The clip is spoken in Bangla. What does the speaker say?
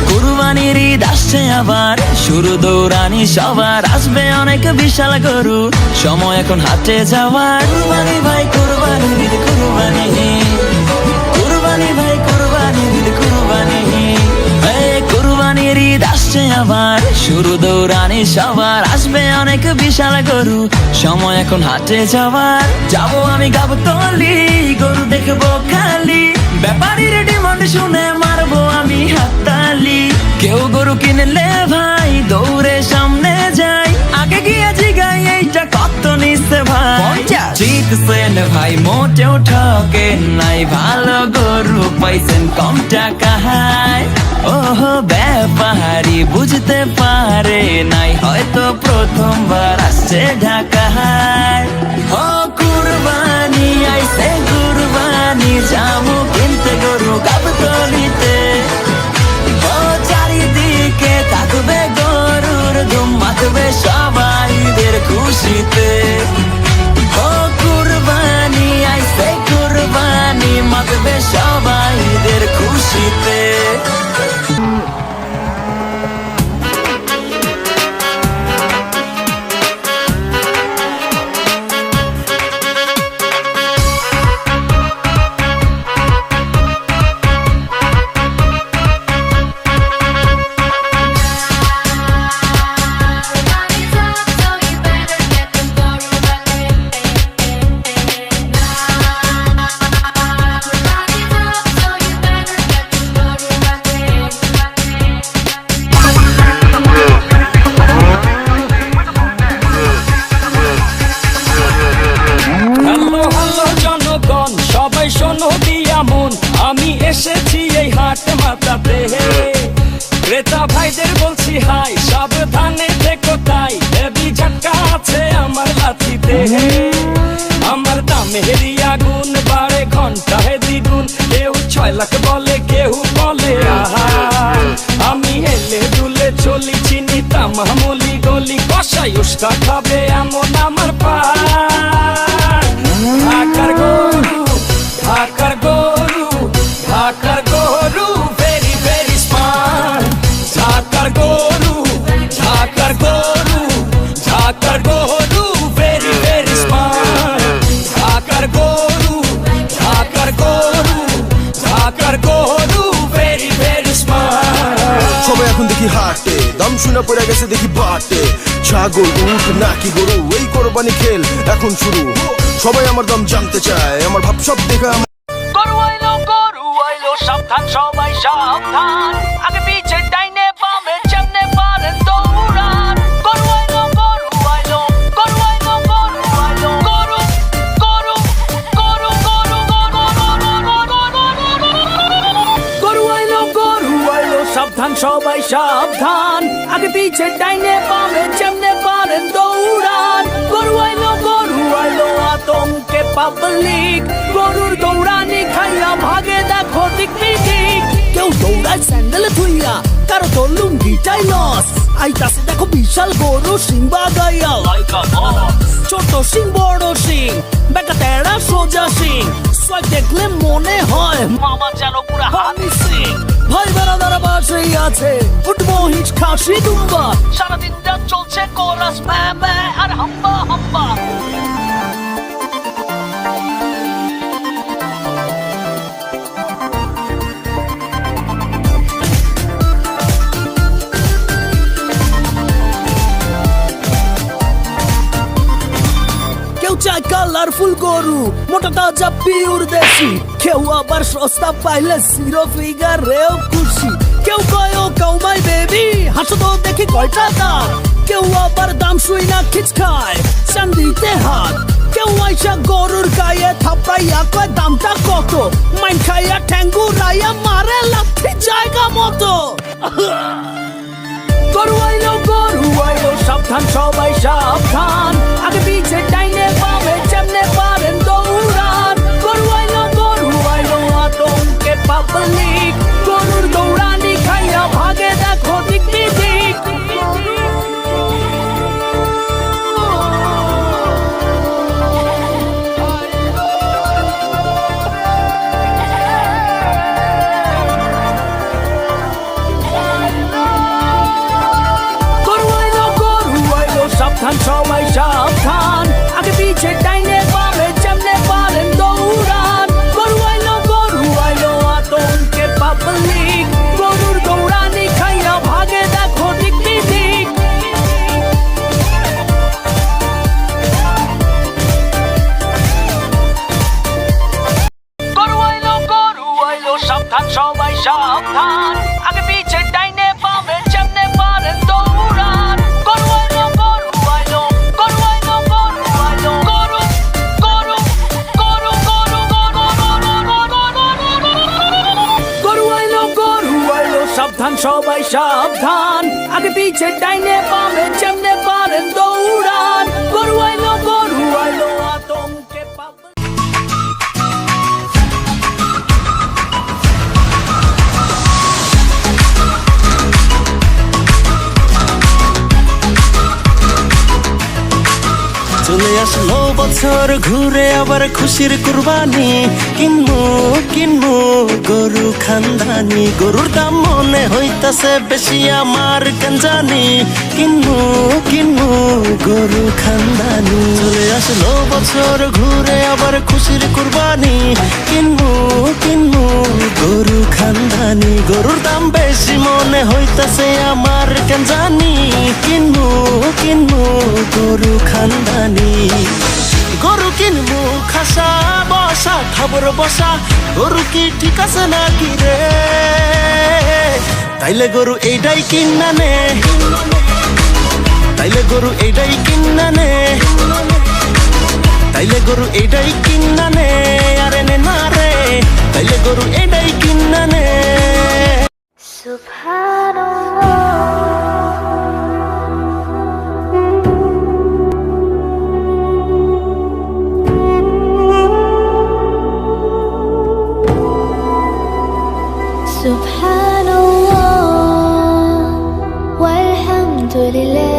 কুরবানির ঈদ আসছে আবার, শুরু দৌড়ানি সবার, আসবে অনেক বিশাল গরু, সময় এখন হাটে যাওয়ার। কুরবানি ভাই কুরবানি ঈদ কুরবানি, কুরবানি ভাই কুরবানি ঈদ কুরবানি, কুরবানির ঈদ আসছে আবার, শুরু দৌড়ানি সবার, আসবে অনেক বিশাল গরু, সময় এখন হাটে যাওয়ার। যাবো আমি গাবতলী, গরু দেখবো খালি, ব্যাপারীর ডিমান্ড শুনে মারবো আমি হাততালি। কেউ গরু কিনলে ভাই দৌড়ে সামনে যাই, আগে গিয়ে জিগাই এইটা কত নিচ্ছে ভাই। জিতছেন ভাই মোটেও ঠকেন নাই, ভালো গরু পাইছেন কম টাকায়। ওহো ব্যাপারী বুঝতে পারে নাই, হয়তো প্রথমবার আসছে ঢাকায়। ও কুরবানি আইছে কুরবানি, জামু কিনতে গরু গাবতলীতে, চারিদিকে থাকবে গরুর ধুম, মাতবে সবাইদের খুশিতে। ও কুরবানি আইছে কুরবানি, মাতবে সবাইদের খুশিতে। আমি এসেছি এই হাট মাতাতে, ক্রেতা ভাইদের বলছি হাই, সাবধানে থেকো তাই, হেভি ঝটকা আছে আমার লাঠিতে। আমার দামের আগুন বাড়ে ঘন্টায় দ্বিগুণ, কেউ 6 লাখ বলে কেউ বলে আহা। আমি হেলে দুলে চলি, চিনি তামামলি গলি, কষাই উস্তা খাবে এমন আমার পা। ঢাকার গরু ঢাকার গরু ঢাকার গরু, ভেরি ভেরি স্মার্ট। ঢাকার গরু ঢাকার গরু ঢাকার গরু, ভেরি ভেরি স্মার্ট। ঢাকার গরু ঢাকার গরু ঢাকার গরু, ভেরি ভেরি স্মার্ট। সবাই এখন দেখি হাটে, দাম শুনে পড়ে গেছে দেখি বাটে। ছাগল উঠ নাকি গরু, এই কোরবানি খেল এখন শুরু। সবাই আমার দাম জানতে চায়, আমার ভাব সব দেখা। গরু আইলো সাবধান সবাই সাবধান, আগে পিছে ডাইনে বামে যেমনে পারেন দৌড়ান। গরু আইলো গরু আইলো গরু আইলো গরু আইলো, গরু গরু গরু গরু গরু আইলো সাবধান সবাই সাবধান, আগে পিছে ডাইনে বামে যেমনে পারেন দৌড়ান। গরু আইলো আতঙ্কে পাবলিক, গরুর দৌড়ানি খাইয়া ভাগে দেখো দিক দিক। কেউ দৌড়ায় স্যান্ডেলে থুইয়া, কারো তো লুঙ্গিটাই লস। আইতাছে দেখো বিশাল গরু সিং বাগাইয়া, ছোট সিং বড় সিং, বেকা তেড়া সোজা সিং, সোয়াগ দেখলে মনে হয় মামা যেন পুরা হানি সিং। ভাই বেড়াদারা বাসেই আছে, উঠবো হিচ খাসি দুম্বা, সারাদিন যা চলছে কোরাস ম্যা ম্যা আর হাম্বা হাম্বা। চাই কালারফুল গরু, মোটা তাজা পিওর দেশি, কেউ আবার সস্তা পাইলে জিরো ফিগারেও খুশি। কেউ কয় ও কাউমাই বেবি, হাসো তো দেখি কয়টা দাম। কেউ আবার দাম শুই না খিচ খায়, চান্দিতে হাত। কেউ আইসা গরুর গায়ে থাপড়াইয়া কয় দামটা কত, মাইন খাইয়া ঠ্যাঙ্গুরাইয়া মারে লাথি জায়গা মতো। গরু আইলো সাবধান সবাই সাবধান, আগে পিছে ডাইনে বামে যেমনে পারেন দৌড়ান। গরু আইলো আতঙ্কে পাবলিক, গরুর দৌড়ানি খাইয়া ভাগে দেখো দিক দিক। আগে পিছে ডাইনে বামে যেমনে পারেন দৌড়ান গরু আইলো আতঙ্কে পাগল। চলে আসলো বছর ঘুরে আবার খুশির কুরবানি কিনবো কিনবো গরু খানদানি গরুর দাম মনে হইতাছে বেশি আমার কেন জানি কিনবো কিনবো গরু খানদানি চলে আসলো বছর ঘুরে আবার খুশির কুরবানি কিনবো কিনবো গরু খানদানি গরুর দাম বেশি মনে হইতাছে আমার কেন জানি কিনবো কিনবো গরু খানদানি গরু কিনবো খাসা বসা খাবর বসা গরু কি ঠিক আছে নাকি রে তাইলে গরু এইটাই কিনা নে তাইলে গরু এইটাই কিনা নে তাইলে গরু এইটাই কিনা নে আরে নে না রে তাইলে গরু এইটাই কিনা নে سبحان الله والحمد لله